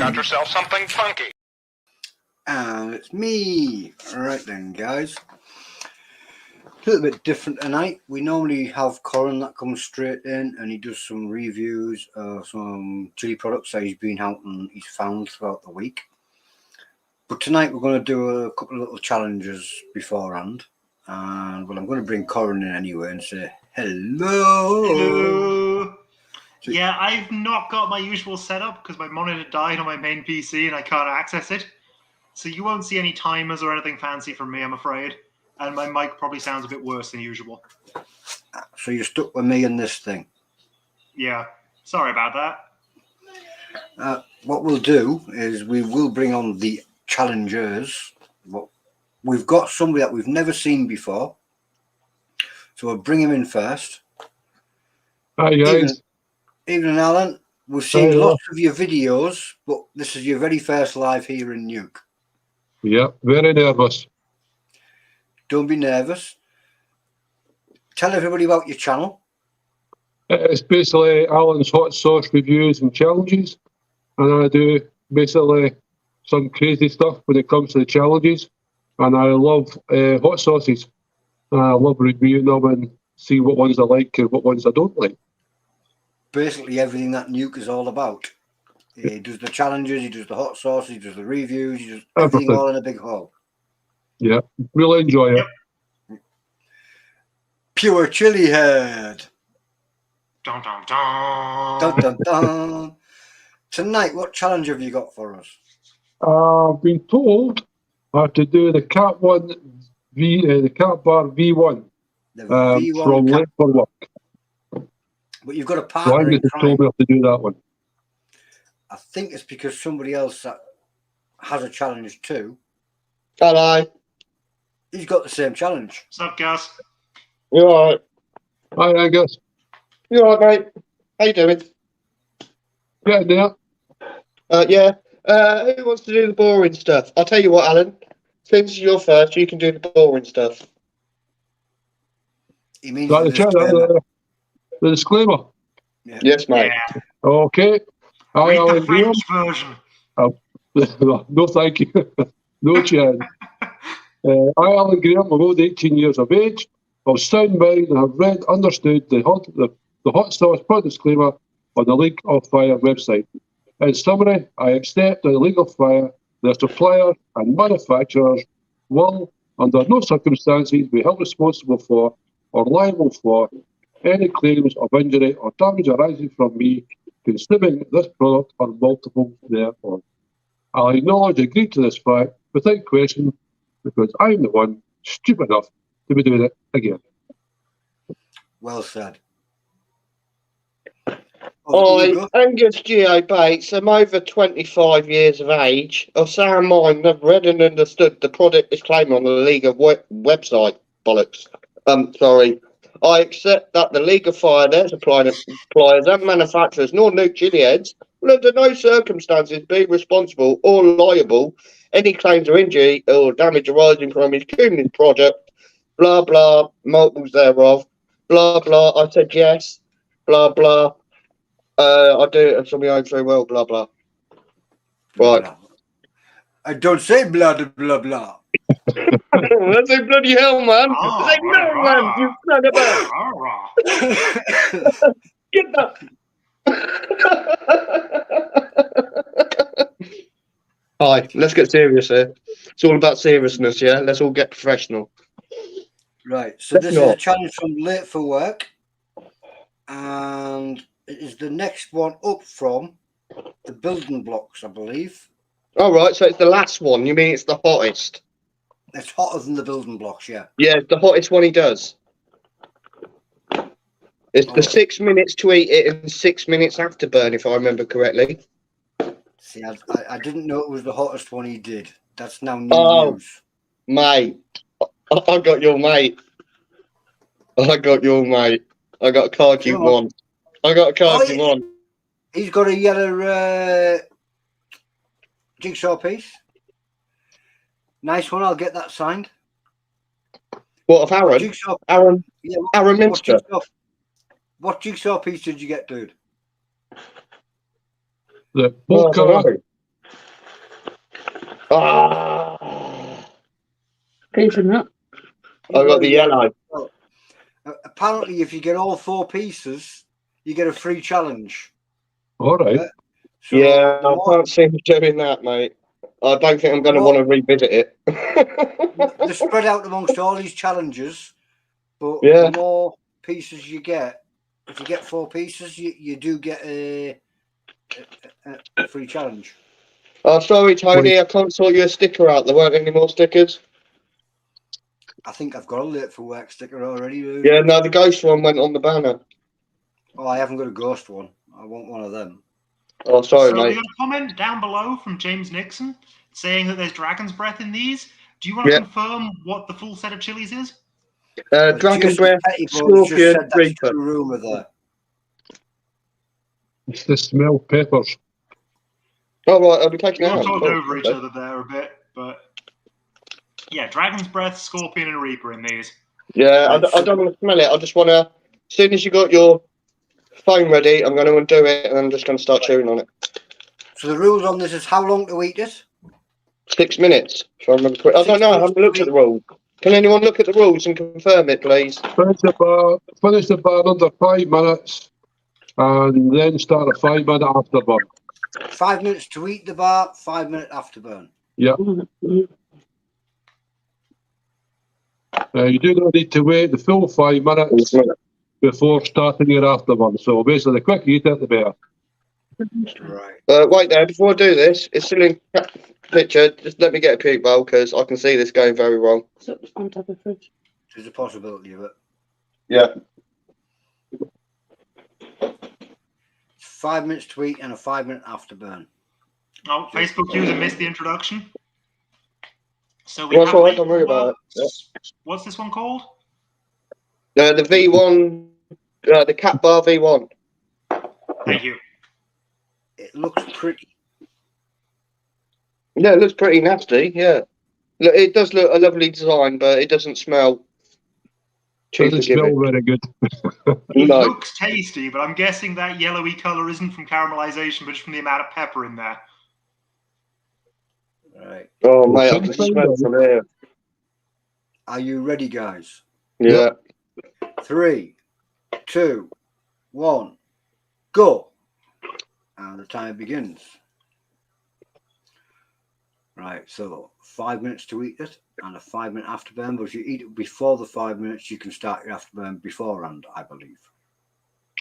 Got yourself something funky. And it's me. Right then, guys. A little bit different tonight. We normally have Corin that comes straight in and he does some reviews of some chili products that he's been out and he's found throughout the week. But tonight we're going to do a couple of little challenges beforehand. And well, I'm going to bring Corin in anyway and say hello. Hello. So, yeah, I've not got my usual setup because my monitor died on my main PC and I can't access it. So you won't see any timers or anything fancy from me, I'm afraid. And my mic probably sounds a bit worse than usual. So you're stuck with me in this thing? Yeah, sorry about that. What we'll do is we will bring on the challengers. We've got somebody that we've never seen before. So we'll bring him in first. Hi guys. Evening, Alan. We've seen lots of your videos, but this is your very first live here in NEUK. Yeah, very nervous. Don't be nervous. Tell everybody about your channel. It's basically Alan's hot sauce reviews and challenges, and I do basically some crazy stuff when it comes to the challenges. And I love hot sauces. I love reviewing them and see what ones I like and what ones I don't like. Basically everything that NEUK is all about. He does the challenges, he does the hot sauce, he does the reviews, he does everything all in a big haul. Yeah, really enjoy it. Pure chili head. Dun, dun, dun. Dun, dun, dun. Tonight, what challenge have you got for us? I've been told I have to do the Cat Bar V1. The V1 from Late for Work. But you've got a partner so in crime. Told me I have to do that one. I think it's because somebody else that has a challenge too. Hello. He's got the same challenge. What's up, Gus? You alright? Hi, Gus. You alright, mate? How you doing? Yeah, there. Yeah. Who wants to do the boring stuff? I'll tell you what, Alan. Since you're first, you can do the boring stuff. He means the disclaimer. The disclaimer. Yeah. Yes, mate. Yeah. Okay. Read the French version. No, thank you. No chance. I, Alan Graham, I'm old 18 years of age. Of sound mind and have read, understood the hot sauce product disclaimer on the League of Fire website. In summary, I accept that the League of Fire, their suppliers and manufacturers will, under no circumstances, be held responsible for or liable for any claims of injury or damage arising from me consuming this product or multiple thereof. I'll acknowledge and agree to this fact without question because I'm the one stupid enough to be doing it again. Well said. I, Angus Geo Bates, I'm over 25 years of age. Of sound mind, I've read and understood the product disclaimer on the League of website. Bollocks. Sorry. I accept that the League of Fire, their suppliers and manufacturers, nor NEUK chili heads, will under no circumstances be responsible or liable any claims of injury or damage arising from his consuming product, blah, blah, multiples thereof, blah, blah. I said yes, blah, blah. I do it from my own free will, blah, blah. Right. I don't say blah, blah, blah. That's a bloody hell, man. That's no, man. You son of a... Get that. Hi, let's get serious here. It's all about seriousness, yeah? Let's all get professional. Right, so this is a challenge from Late for Work. And it is the next one up from the building blocks, I believe. All right, so it's the last one. You mean it's the hottest? It's hotter than the building blocks, yeah. Yeah, the hottest one he does. It's the 6 minutes to eat it and 6 minutes after burn, if I remember correctly. See, I didn't know it was the hottest one he did. That's now new news. Mate. I got your mate. I got your mate. I got a card you won. I got a card you won. He's got a yellow jigsaw piece. Nice one. I'll get that signed. What, of Aaron? Aaron, yeah, Aaron Minster. What jigsaw piece did you get, dude? The Ah, Even that. I got the yellow. Well, apparently, if you get all 4 pieces, you get a free challenge. All right. So Yeah, the I more, can't see me doing that, mate. I don't think I'm going to want to revisit it. they're spread out amongst all these challenges, but Yeah. the more pieces you get, if you get 4 pieces, you do get a free challenge. Oh, sorry, Tony. I can't sort you a sticker out. There weren't any more stickers. I think I've got a late for work sticker already. Dude. Yeah, no, the ghost one went on the banner. Oh, I haven't got a ghost one. I want one of them. Oh, sorry, So we mate. got a comment down below from James Nixon saying that there's dragon's breath in these. Do you want to Yeah. confirm what the full set of chilies is? Dragon Jason Breath, Pettibone's just Scorpion, said that's Reaper. true rumour there. It's the smell peppers. Oh, right, I'll be taking We it all out. talked Oh, over each okay. other there a bit, but yeah, dragon's breath, scorpion, and reaper in these. Yeah, Right, I don't want to smell it. I just want to. As soon as you got your phone ready, I'm going to undo it and I'm just going to start chewing on it. So the rules on this is how long to eat it? 6 minutes. If I remember correctly. I 6 don't know. I minutes haven't looked to at the rules. Can anyone look at the rules and confirm it, please? Finish the bar under 5 minutes, and then start a 5-minute afterburn. 5 minutes to eat the bar, 5 minute afterburn. Yeah. You do not need to wait the full 5 minutes before starting your afterburn. So basically, the quicker you eat it, the better. Right. Wait there. Before I do this, it's still in picture. Just let me get a puke bowl because I can see this going very wrong. So on top of the fridge. There's a possibility of it. Yeah. 5 minutes to eat and a 5 minute afterburn. Oh, Facebook user missed the introduction. So we Well, have. that's all right, don't worry about it. What's this one called? The V1, the Cat Bar V1. Thank you. It looks pretty. Yeah, it looks pretty nasty. Yeah. Look, it does look a lovely design, but it doesn't smell cheap Doesn't to give smell it. very good. It No. looks tasty, but I'm guessing that yellowy colour isn't from caramelization, but just from the amount of pepper in there. Right. Oh, mate, I Sounds can fine, smell it from here. Are you ready, guys? Yeah. 3, 2, 1, go. And the time begins. Right, so 5 minutes to eat it and a 5 minute afterburn. But if you eat it before the 5 minutes, you can start your afterburn beforehand, I believe.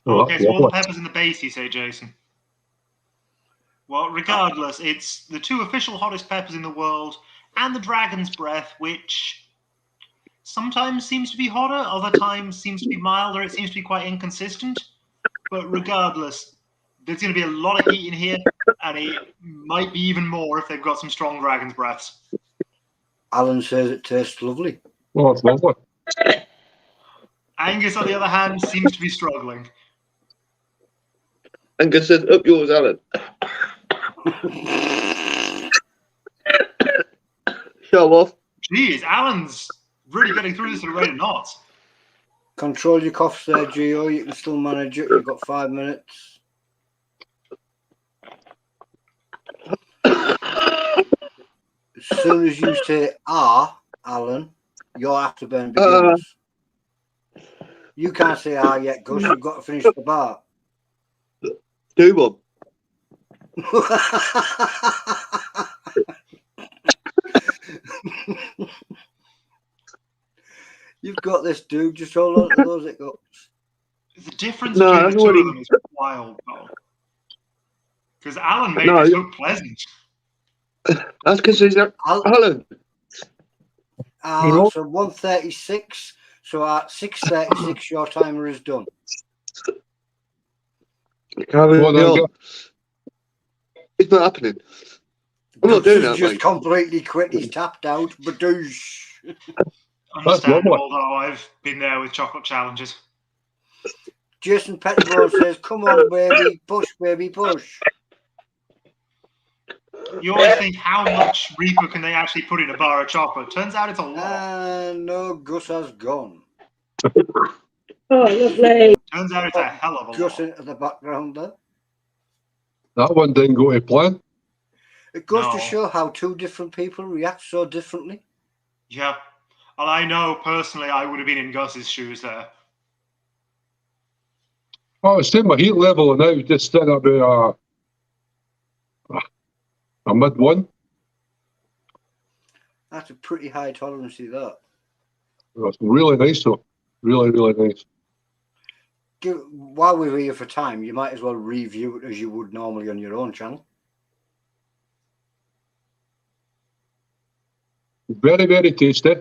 Okay, so all the lovely. peppers in the base, you say, Jason? Well, regardless, it's the 2 official hottest peppers in the world and the dragon's breath, which sometimes seems to be hotter, other times seems to be milder. It seems to be quite inconsistent. But regardless, there's going to be a lot of heat in here, and it might be even more if they've got some strong dragon's breaths. Alan says it tastes lovely. Oh, it's lovely. Angus, on the other hand, seems to be struggling. Angus says, up yours, Alan. Show off. Jeez, Alan's really getting through this at a rate of knots. Control your coughs there, Gio. You can still manage it. You've got 5 minutes. As soon as you say Alan, your afterburn begins. You can't say yet, Gus. You've got to finish the bar. Do one. You've got this, dude. Just hold on to those hiccups. The difference No, between I've the two already- of them is wild, though. Because Alan made No. this look pleasant. That's because he's Alan. So 1:36. So at 6:36, your timer is done. Carry Well done, on. Gus. It's not happening. I'm not doing Gus that, just mate. completely quit. He's tapped out. Badoosh. Understandable, lovely. although I've been there with chocolate challenges. Jason Pettibone says, "Come on, baby, push, baby, push." You always think, how much Reaper can they actually put in a bar of chocolate? Turns out it's a lot. And no, Gus has gone. Oh, lovely. Turns out it's a hell of a Gus lot. into the background there. That one didn't go to plan. It goes to No. show how two different people react so differently. Yeah. And I know personally I would have been in Gus's shoes there. Oh, it's saying my heat level now just sitting about a mid one. That's a pretty high tolerance to that. It's really nice though. Really, really nice. While we're here for time, you might as well review it as you would normally on your own channel. Very, very tasty.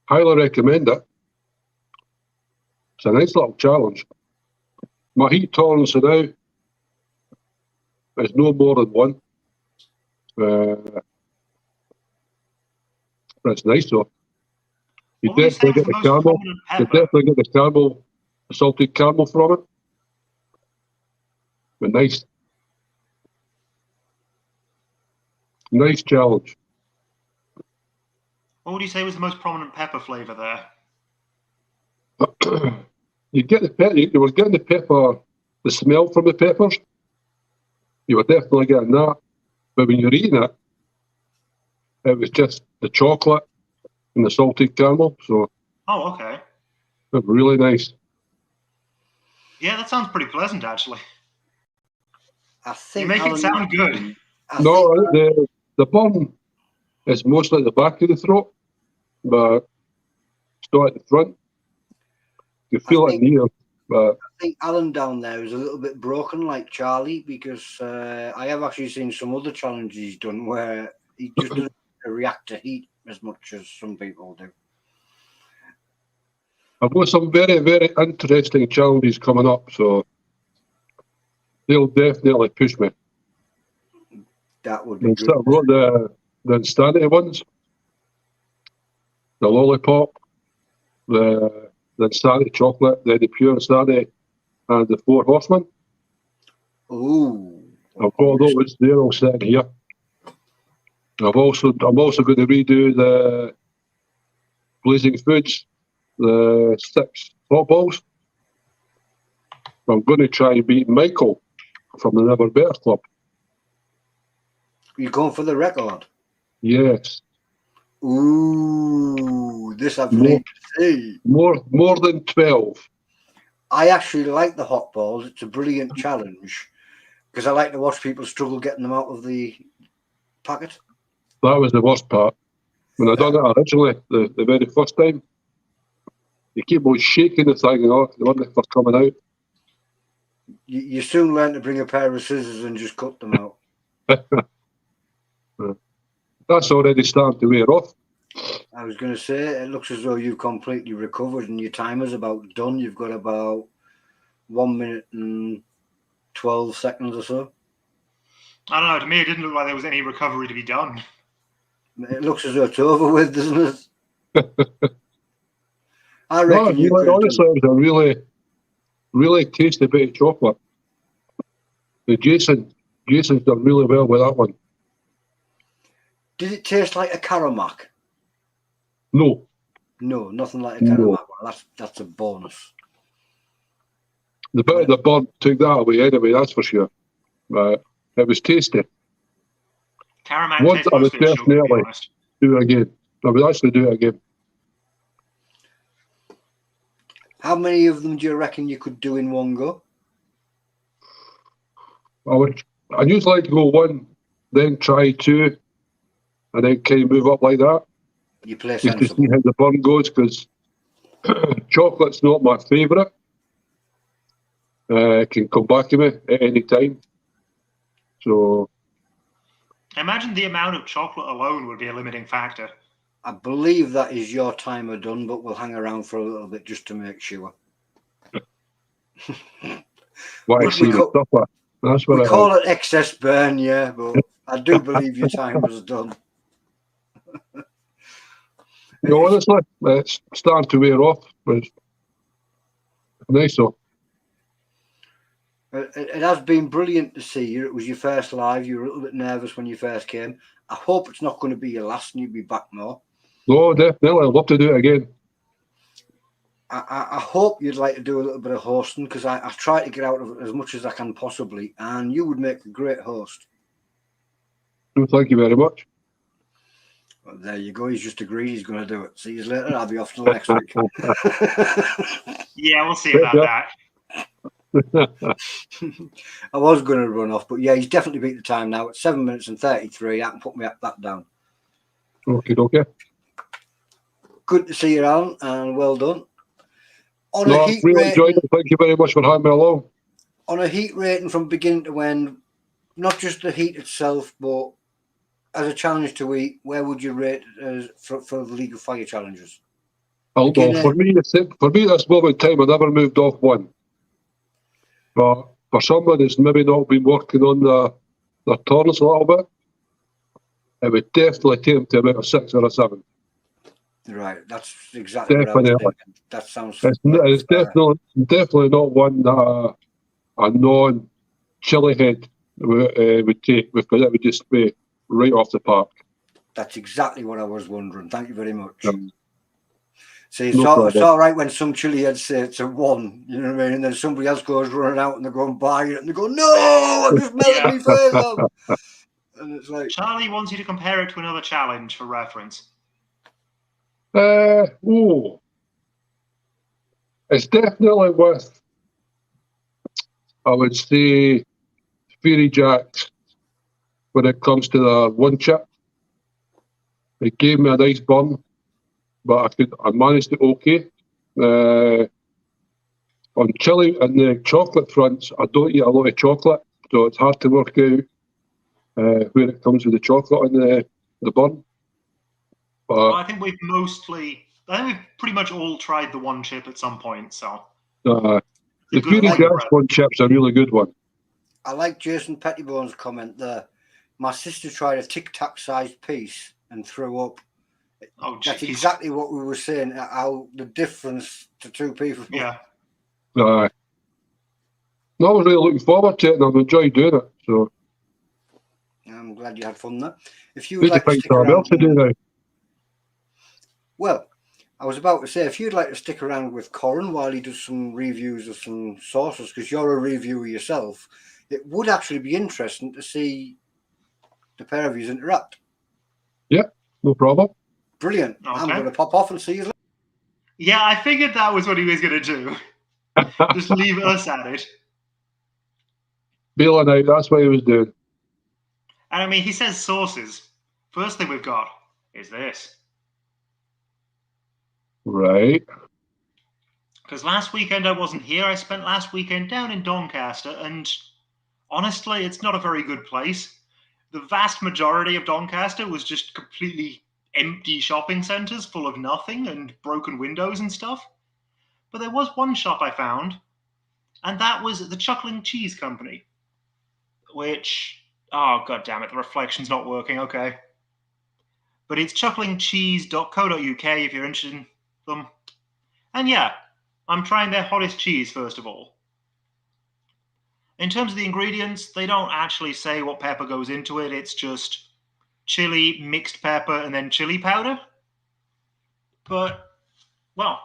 Highly recommend it. It's a nice little challenge. My heat tolerance now is no more than one. It's nice though. You What would you say definitely was get the the most caramel. prominent You pepper? definitely get the caramel, the salted caramel from it. But nice. Nice challenge. What would you say was the most prominent pepper flavour there? You get the pepper. You were getting the pepper, the smell from the peppers. You were definitely getting that. But when you're eating it, it was just the chocolate and the salted caramel. So Oh, okay. it was really nice. Yeah, that sounds pretty pleasant, actually. I You think make it Alan, sound good. I No, think, the burn is mostly at the back of the throat, but it's not at the front. You feel it in the ear, but I think Alan down there is a little bit broken, like Charlie, because I have actually seen some other challenges he's done where he just doesn't react to heat as much as some people do. I've got some very, very interesting challenges coming up, so they'll definitely push me. That would be I've good. got the insanity ones, the lollipop, the insanity chocolate, the pure insanity, and the four horsemen. Ooh. I've got those. They're all sitting here. I'm also going to redo the Blazing Foods, the 6 hot balls. I'm going to try and beat Michael from the Never Better Club. You're going for the record? Yes. Ooh, this I've need to see. More than 12. I actually like the hot balls. It's a brilliant challenge because I like to watch people struggle getting them out of the packet. That was the worst part. When I done it originally, the very first time, you keep on shaking the thing, the one that was coming out. You soon learn to bring a pair of scissors and just cut them out. That's already starting to wear off. I was going to say, it looks as though you've completely recovered and your timer's about done. You've got about 1 minute and 12 seconds or so. I don't know. To me, it didn't look like there was any recovery to be done. It looks as though it's over with, doesn't it? I reckon you could. Honestly, it was a really, really tasty bit of chocolate. The Jason's done really well with that one. Did it taste like a Caramac? No. No, nothing like a Caramac. Well, that's a bonus. The bit of the burn took that away anyway, that's for sure. But it was tasty. Caramac Once tastes I would mostly of sugar, to be definitely honest. do it again. I would actually do it again. How many of them do you reckon you could do in one go? I usually like to go one, then try two, and then kind of move up like that. You play Just to see sensible. how the burn goes, because chocolate's not my favourite. It can come back to me at any time. So I imagine the amount of chocolate alone would be a limiting factor. I believe that is your timer done, but we'll hang around for a little bit just to make sure. what I We see the call- stuff like. That's what We I call it excess burn, yeah, but I do believe your timer's done. No, honestly, it's starting to wear off. But it's nice though. It has been brilliant to see you. It was your first live. You were a little bit nervous when you first came. I hope it's not going to be your last and you'll be back more. No, definitely. I'd love to do it again. I hope you'd like to do a little bit of hosting, because I try to get out of it as much as I can possibly, and you would make a great host. No, thank you very much. Well, there you go. He's just agreed he's going to do it. See you later. I'll be off till next week. Yeah, we'll see about that. I was going to run off, but yeah, he's definitely beat the time now. It's 7 minutes and 33. I can put that down. Okay. Good to see you, Alan, and well done. On No, a I've heat really rating, enjoyed it. Thank you very much for having me along. on a heat rating from beginning to end, not just the heat itself, but as a challenge to eat, where would you rate it as for the League of Fire challenges? Well, for me, at this moment in time, I never moved off one. But for someone that's maybe not been working on their tolerance a little bit, it would definitely take them to about a 6 or a 7. Right, that's exactly what I was thinking. That sounds. It's definitely not one that a non-chili head would take, because it would just be right off the park. That's exactly what I was wondering. Thank you very much. See, No it's all right when some chili heads say it's a 1, you know what I mean? And then somebody else goes running out and they go and buy it and they go, no, I'm just melting me face off. And it's like, Charlie wants you to compare it to another challenge for reference. It's definitely with, I would say, Fury Jacks when it comes to the one chip. It gave me a nice burn, but I managed it okay. On chili and the chocolate fronts, I don't eat a lot of chocolate, so it's hard to work out where it comes with the chocolate and the burn. But Well, I think we've pretty much all tried the one chip at some point, so. the Fury Jacks one chip's a really good one. I like Jason Pettibone's comment there. My sister tried a Tic Tac sized piece and threw up. Oh, That's geez. exactly what we were saying, how the difference to two people. Yeah. I was really looking forward to it, and I've enjoyed doing it. So I'm glad you had fun there. If you would like to find stick around, to do now. well, I was about to say, if you'd like to stick around with Corin while he does some reviews of some sauces, because you're a reviewer yourself, it would actually be interesting to see the pair of you interact. Yeah, no problem. Brilliant. Okay. I'm going to pop off and see you later. Yeah, I figured that was what he was going to do. Just leave us at it. Bailing out, that's what he was doing. And I mean, he says sauces. First thing we've got is this. Right. Because last weekend I wasn't here. I spent last weekend down in Doncaster, and honestly, it's not a very good place. The vast majority of Doncaster was just completely empty shopping centres full of nothing and broken windows and stuff. But there was one shop I found, and that was the Chuckling Cheese Company, which, oh, god damn it, the reflection's not working, okay. But it's chucklingcheese.co.uk if you're interested in them. And yeah, I'm trying their hottest cheese first of all. In terms of the ingredients, they don't actually say what pepper goes into it. It's just chili, mixed pepper, and then chili powder. But, well,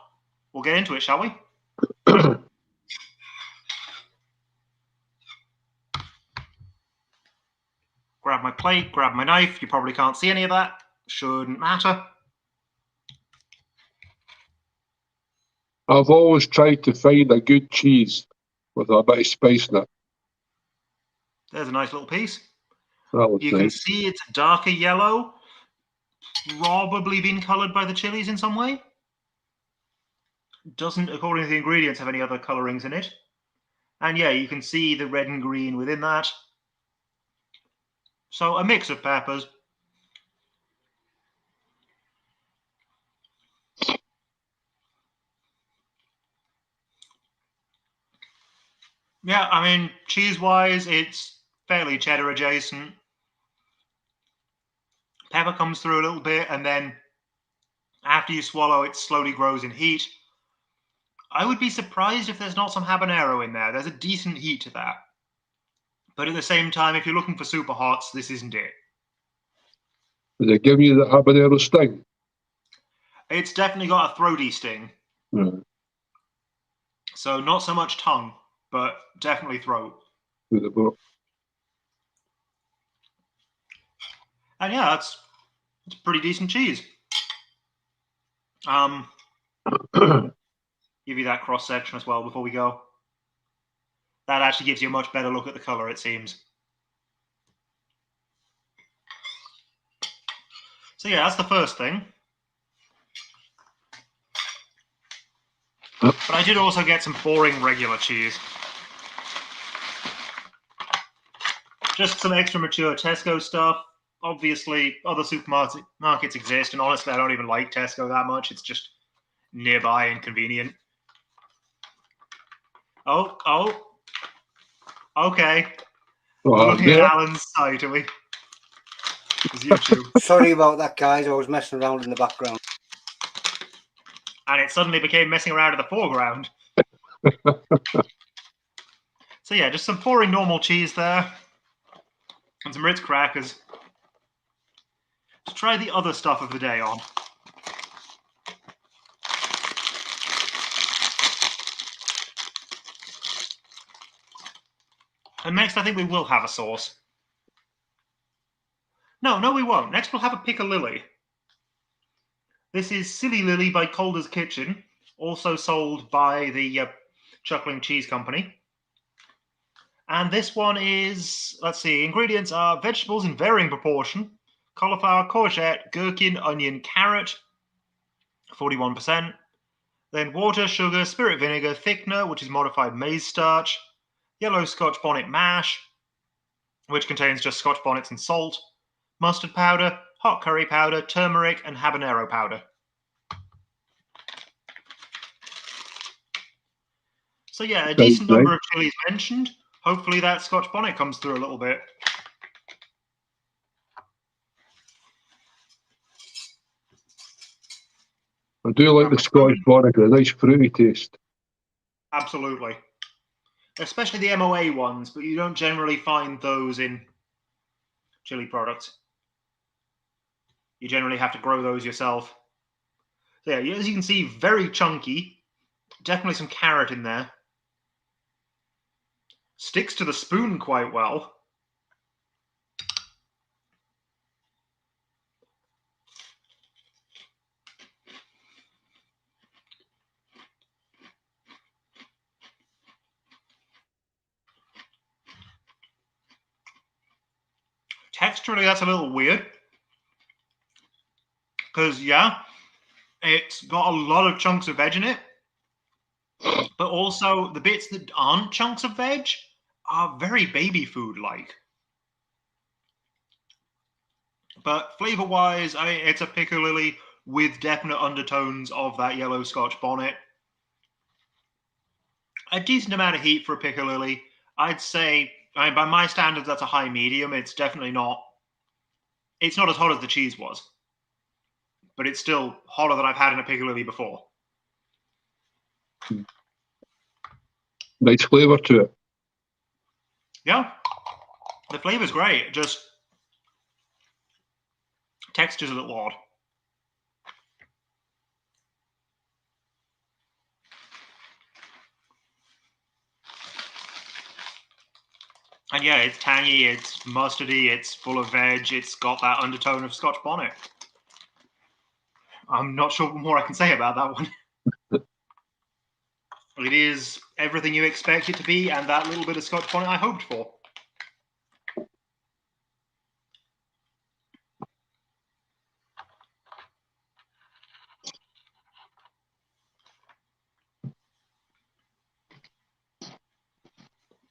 we'll get into it, shall we? Grab my plate, grab my knife. You probably can't see any of that. Shouldn't matter. I've always tried to find a good cheese with a bit of spice in it. There's a nice little piece. That looks You nice. can see it's darker yellow. Probably been coloured by the chilies in some way. Doesn't, according to the ingredients, have any other colourings in it. And yeah, you can see the red and green within that. So a mix of peppers. Yeah, I mean, cheese-wise, it's fairly cheddar adjacent. Pepper comes through a little bit, and then after you swallow, it slowly grows in heat. I would be surprised if there's not some habanero in there. There's a decent heat to that. But at the same time, if you're looking for super hots, this isn't it. Does it give you the habanero sting? It's definitely got a throaty sting. Right. So not so much tongue, but definitely throat. With the book. And yeah, it's pretty decent cheese. Give you that cross section as well before we go. That actually gives you a much better look at the color, it seems. So yeah, that's the first thing. But I did also get some boring regular cheese. Just some extra mature Tesco stuff. Obviously, other supermarkets exist, and honestly, I don't even like Tesco that much. It's just nearby and convenient. Oh, okay. We're looking at Alan's site, are we? It's YouTube. Sorry about that, guys. I was messing around in the background. And it suddenly became messing around in the foreground. So yeah, just some boring normal cheese there. And some Ritz crackers. To try the other stuff of the day on. And next, I think we will have a sauce. No, we won't. Next, we'll have a piccalilli. This is Silly Lily by Calder's Kitchen, also sold by the Chuckling Cheese Company. And this one is, let's see, ingredients are vegetables in varying proportion, cauliflower, courgette, gherkin, onion, carrot, 41%. Then water, sugar, spirit vinegar, thickener, which is modified maize starch, yellow Scotch bonnet mash, which contains just Scotch bonnets and salt, mustard powder, hot curry powder, turmeric, and habanero powder. So yeah, a decent number of chilies mentioned. Hopefully that Scotch bonnet comes through a little bit. I do like the Scotch bonnet, a nice fruity taste. Absolutely. Especially the MOA ones, but you don't generally find those in chili products. You generally have to grow those yourself. So yeah, as you can see, very chunky. Definitely some carrot in there. Sticks to the spoon quite well. Texturally, that's a little weird. Because, yeah, it's got a lot of chunks of veg in it. But also, the bits that aren't chunks of veg are very baby food-like. But flavor-wise, I mean, it's a piccalilli with definite undertones of that yellow Scotch bonnet. A decent amount of heat for a piccalilli. I'd say, I mean, by my standards, that's a high medium. It's definitely not. It's not as hot as the cheese was, but it's still hotter than I've had in a piccalilli before. Nice flavour to it. Yeah, the flavor's great. Just texture's a little odd. And yeah, it's tangy, it's mustardy, it's full of veg, it's got that undertone of Scotch bonnet. I'm not sure what more I can say about that one. It is everything you expect it to be, and that little bit of Scotch bonnet I hoped for.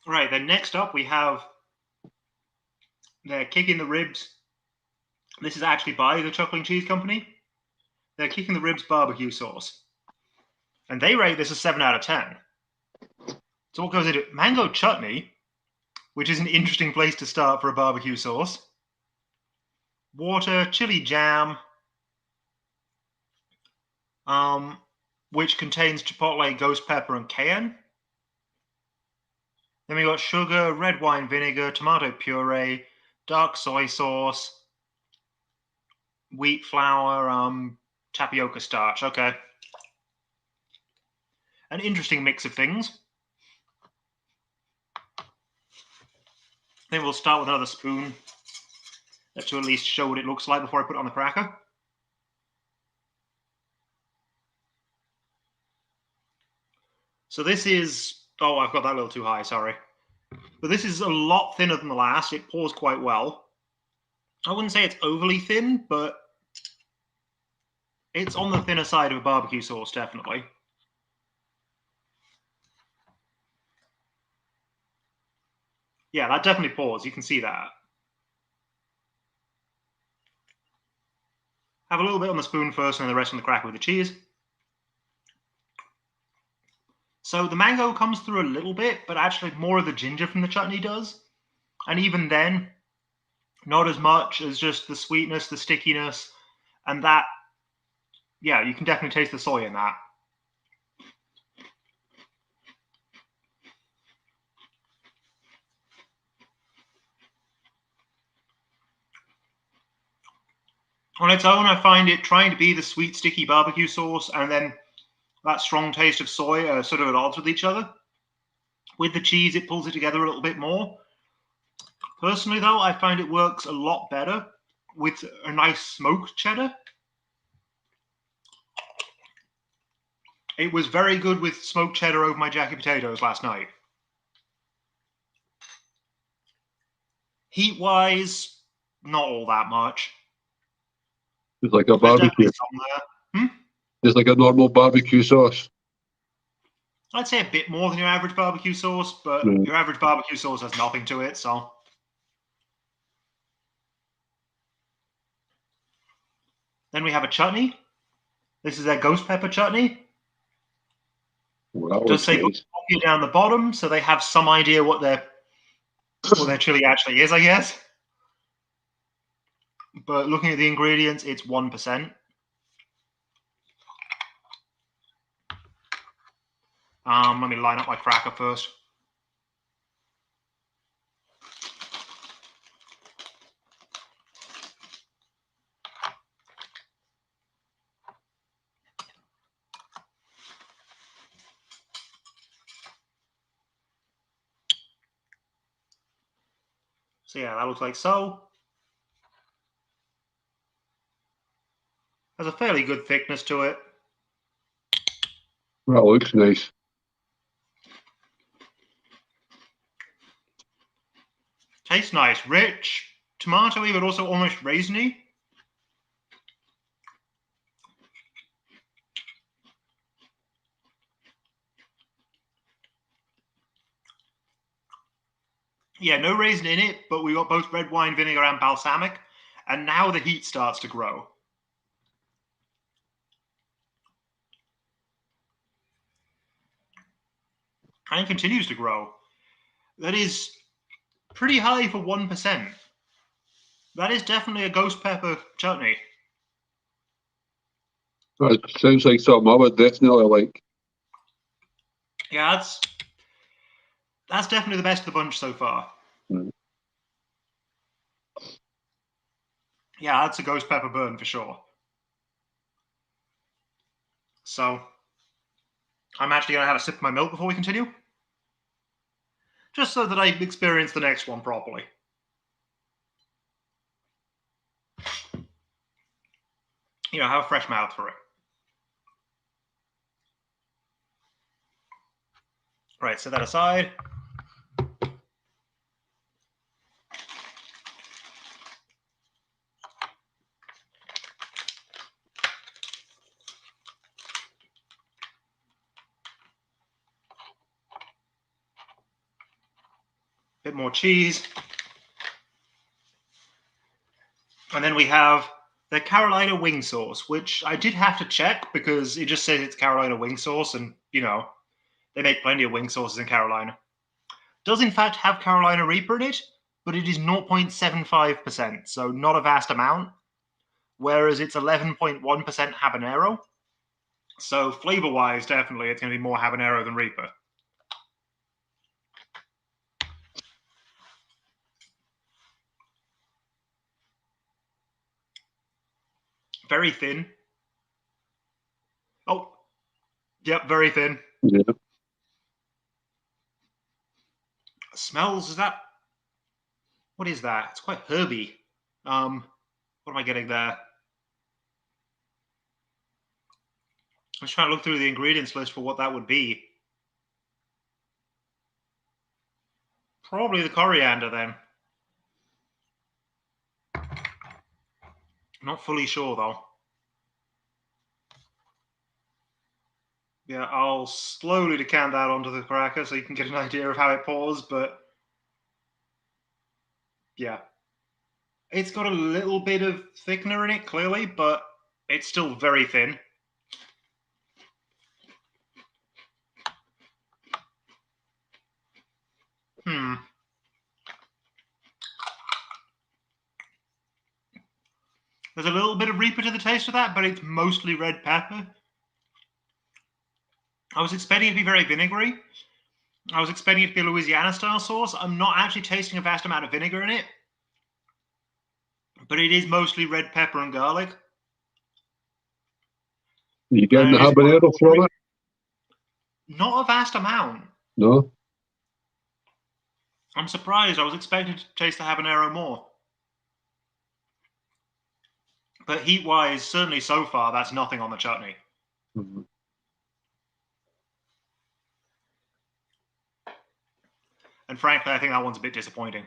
Right, then next up we have their Kicking the Ribs. This is actually by the Chuckling Cheese Company. They're Kicking the Ribs barbecue sauce. And they rate this a 7 out of 10. So what goes into it? Mango chutney, which is an interesting place to start for a barbecue sauce. Water, chili jam, which contains chipotle, ghost pepper, and cayenne. Then we got sugar, red wine vinegar, tomato puree, dark soy sauce, wheat flour, tapioca starch. Okay. an interesting mix of things. Then we'll start with another spoon to at least show what it looks like before I put it on the cracker. So this is, oh, I've got that a little too high, sorry. But this is a lot thinner than the last. It pours quite well. I wouldn't say it's overly thin, but it's on the thinner side of a barbecue sauce, definitely. Yeah, that definitely pours. You can see that. Have a little bit on the spoon first and then the rest on the cracker with the cheese. So the mango comes through a little bit, but actually more of the ginger from the chutney does. And even then, not as much as just the sweetness, the stickiness, and that, yeah, you can definitely taste the soy in that. On its own, I find it trying to be the sweet, sticky barbecue sauce and then that strong taste of soy are sort of at odds with each other. With the cheese, it pulls it together a little bit more. Personally, though, I find it works a lot better with a nice smoked cheddar. It was very good with smoked cheddar over my jacket potatoes last night. Heat-wise, not all that much. It's like a There's barbecue. definitely some there. It's like a normal barbecue sauce. I'd say a bit more than your average barbecue sauce, but your average barbecue sauce has nothing to it, so. Then we have a chutney. This is their ghost pepper chutney. Well, Does say nice. down the bottom, so they have some idea what their chili actually is, I guess. But looking at the ingredients, it's 1%. Let me line up my cracker first. So yeah, that looks like so. Has a fairly good thickness to it. That looks nice. Tastes nice, rich, tomatoey, but also almost raisiny. Yeah, no raisin in it, but we got both red wine vinegar and balsamic, and now the heat starts to grow. And it continues to grow. That is pretty high for 1%. That is definitely a ghost pepper chutney. That sounds like something I would definitely like. Yeah, that's definitely the best of the bunch so far. Yeah, that's a ghost pepper burn for sure. So, I'm actually going to have a sip of my milk before we continue. Just so that I experience the next one properly. You know, have a fresh mouth for it. Right, set that aside. Bit more cheese. And then we have the Carolina wing sauce, which I did have to check because it just says it's Carolina wing sauce, and, you know, they make plenty of wing sauces in Carolina. Does in fact have Carolina Reaper in it, but it is 0.75%, so not a vast amount, whereas it's 11.1% habanero. So flavor-wise, definitely, it's going to be more habanero than Reaper. Very thin. Oh, yep, very thin. Yeah. Smells, is that... What is that? It's quite herby. What am I getting there? I'm just trying to look through the ingredients list for what that would be. Probably the coriander then. Not fully sure though. Yeah, I'll slowly decant that onto the cracker so you can get an idea of how it pours, but yeah. It's got a little bit of thickener in it, clearly, but it's still very thin. There's a little bit of Reaper to the taste of that, but it's mostly red pepper. I was expecting it to be very vinegary. I was expecting it to be a Louisiana-style sauce. I'm not actually tasting a vast amount of vinegar in it, but it is mostly red pepper and garlic. You getting the habanero from it? Not a vast amount. No. I'm surprised. I was expecting to taste the habanero more. But heat-wise, certainly so far, that's nothing on the chutney. Mm-hmm. And frankly, I think that one's a bit disappointing.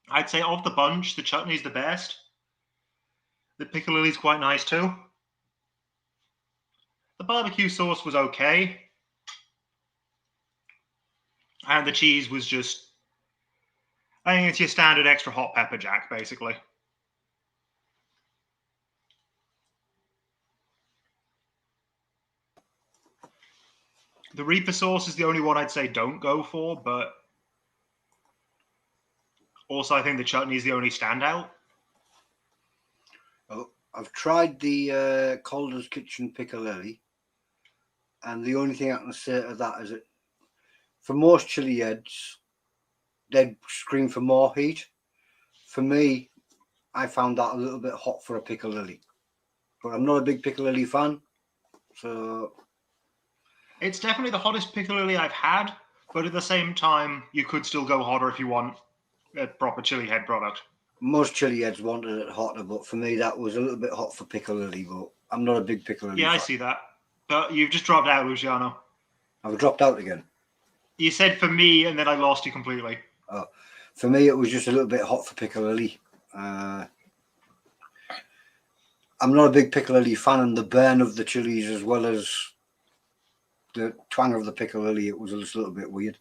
I'd say of the bunch, the chutney's the best. The piccalilli's quite nice too. The barbecue sauce was okay. And the cheese was just... I think it's your standard extra hot pepper jack, basically. The Reaper sauce is the only one I'd say don't go for, but also I think the chutney is the only standout. Oh, I've tried the Calder's Kitchen piccalilli, and the only thing I can say to that is that for most chili heads, they'd scream for more heat. For me, I found that a little bit hot for a piccalilli, but I'm not a big piccalilli fan, so... It's definitely the hottest piccalilli I've had, but at the same time, you could still go hotter if you want a proper chili head product. Most chili heads wanted it hotter, but for me, that was a little bit hot for piccalilli, but I'm not a big piccalilli Yeah, fan. I see that. But you've just dropped out, Luciano. I've dropped out again. You said for me, and then I lost you completely. Oh, for me, it was just a little bit hot for piccalilli. I'm not a big piccalilli fan, and the burn of the chilies as well as the twang of the piccalilli, it was just a little bit weird.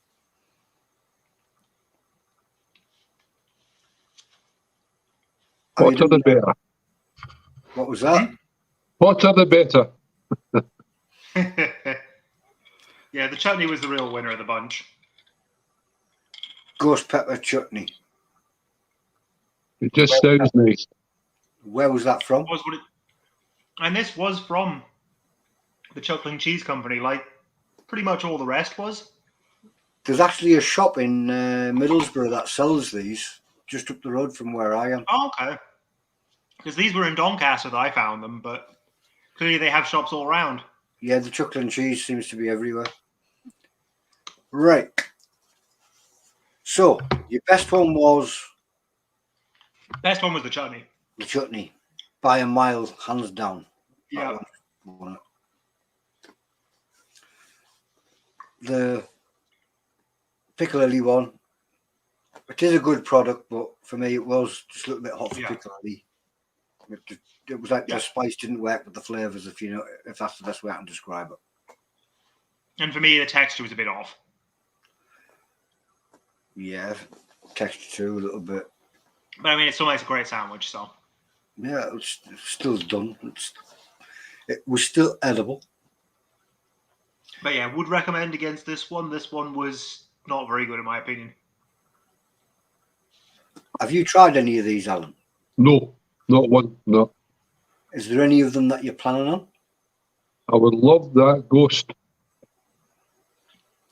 Hotter the better. What was that? Hotter the better. Yeah, the chutney was the real winner of the bunch. Ghost pepper chutney. It just sounds nice. Where was that from? And this was from the Chocolate and Cheese Company, like pretty much all the rest was. There's actually a shop in Middlesbrough that sells these, just up the road from where I am. Oh, okay. Because these were in Doncaster that I found them, but clearly they have shops all around. Yeah, the chocolate and cheese seems to be everywhere. Right. So, your best one was? Best one was the chutney. The chutney. By a mile, hands down. Yeah. The piccalilli one, it is a good product, but for me it was just a little bit hot for piccalilli. It was like the spice didn't work with the flavours, if you know, if that's the best way I can describe it. And for me, the texture was a bit off. Yeah, texture too, a little bit. But I mean, it still makes a great sandwich, so. Yeah, it's still done. It was still edible. But yeah, would recommend against this one. This one was not very good in my opinion. Have you tried any of these, Alan? No, not one, no. Is there any of them that you're planning on? I would love that ghost.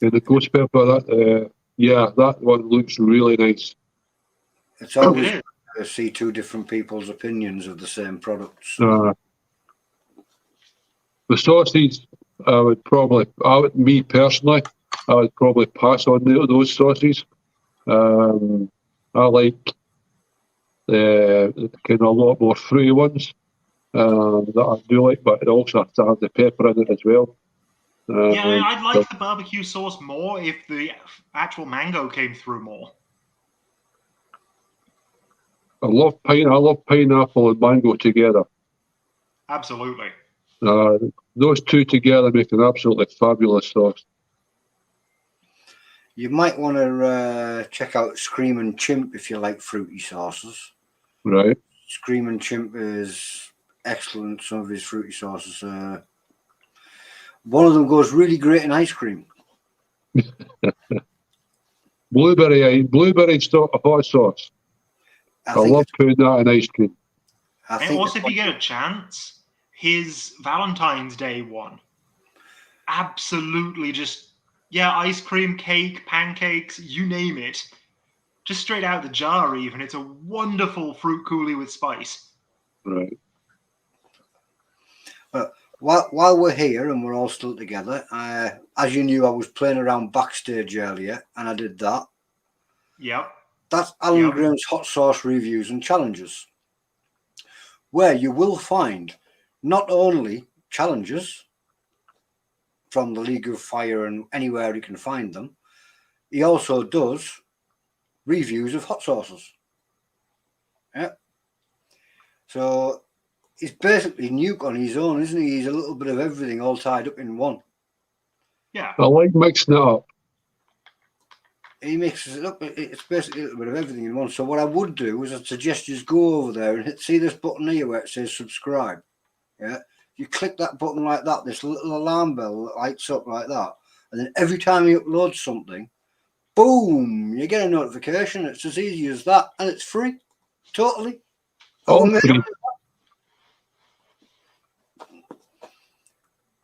Yeah, the ghost pepper, that, yeah, that one looks really nice. It's always to see two different people's opinions of the same products. The sauces, me personally, I would probably pass on those sauces. I like the kind of a lot more fruity ones that I do like, but it also has to have the pepper in it as well. Yeah, I'd like the barbecue sauce more if the actual mango came through more. I love pineapple and mango together. Absolutely. Those two together make an absolutely fabulous sauce. You might want to check out Screaming Chimp if you like fruity sauces. Right. Screaming Chimp is excellent, some of his fruity sauces. One of them goes really great in ice cream. Blueberry hot sauce. I love putting that in ice cream. And also, if you get a chance, his Valentine's Day one, absolutely just, ice cream, cake, pancakes, you name it. Just straight out the jar even. It's a wonderful fruit coulis with spice. Right. While we're here and we're all still together, as you knew, I was playing around backstage earlier, and I did that. Yep. That's Alan Graham's Hot Sauce Reviews and Challenges, where you will find not only challenges from the League of Fire and anywhere you can find them, he also does reviews of hot sauces. Yeah. So he's basically NEUK on his own, isn't he? He's a little bit of everything all tied up in one. Yeah. I like mixing it up. He mixes it up. It's basically a little bit of everything in one. So what I would do is I'd suggest you just go over there and see this button here where it says subscribe. Yeah. You click that button like that, this little alarm bell that lights up like that. And then every time you upload something, boom, you get a notification. It's as easy as that. And it's free. Totally. All free.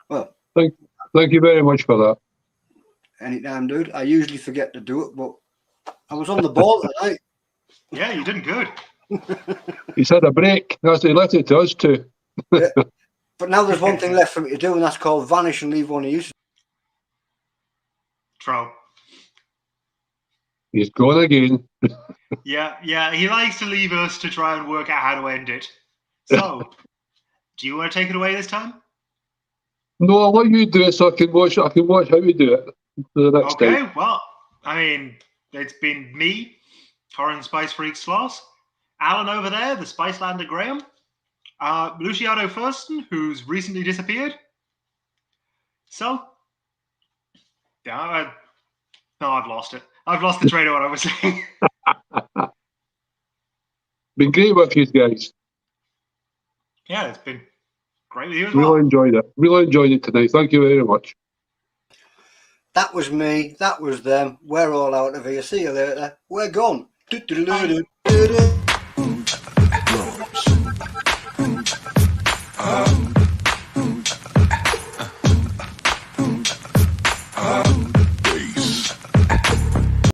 Well, thank you very much for that. Anytime, dude. I usually forget to do it, but I was on the ball tonight. Yeah, you did good. He's had a break. That's he left it to us too. Yeah. But now there's one thing left for me to do, and that's called vanish and leave one of you. Troll. He's gone again. Yeah, he likes to leave us to try and work out how to end it. So, do you want to take it away this time? No, I'll let you do it so I can watch how you do it the next time. Okay, well, I mean, it's been me, Corin Spice Freaks Sloss, Alan over there, the Spicelander Graham, Luciano Thurston, who's recently disappeared. So, yeah, I've lost it. I've lost the train of what I was saying. Been great with you guys. Yeah, it's been great with you as well. Really enjoyed it. Really enjoyed it tonight. Thank you very much. That was me. That was them. We're all out of here. See you later. We're gone.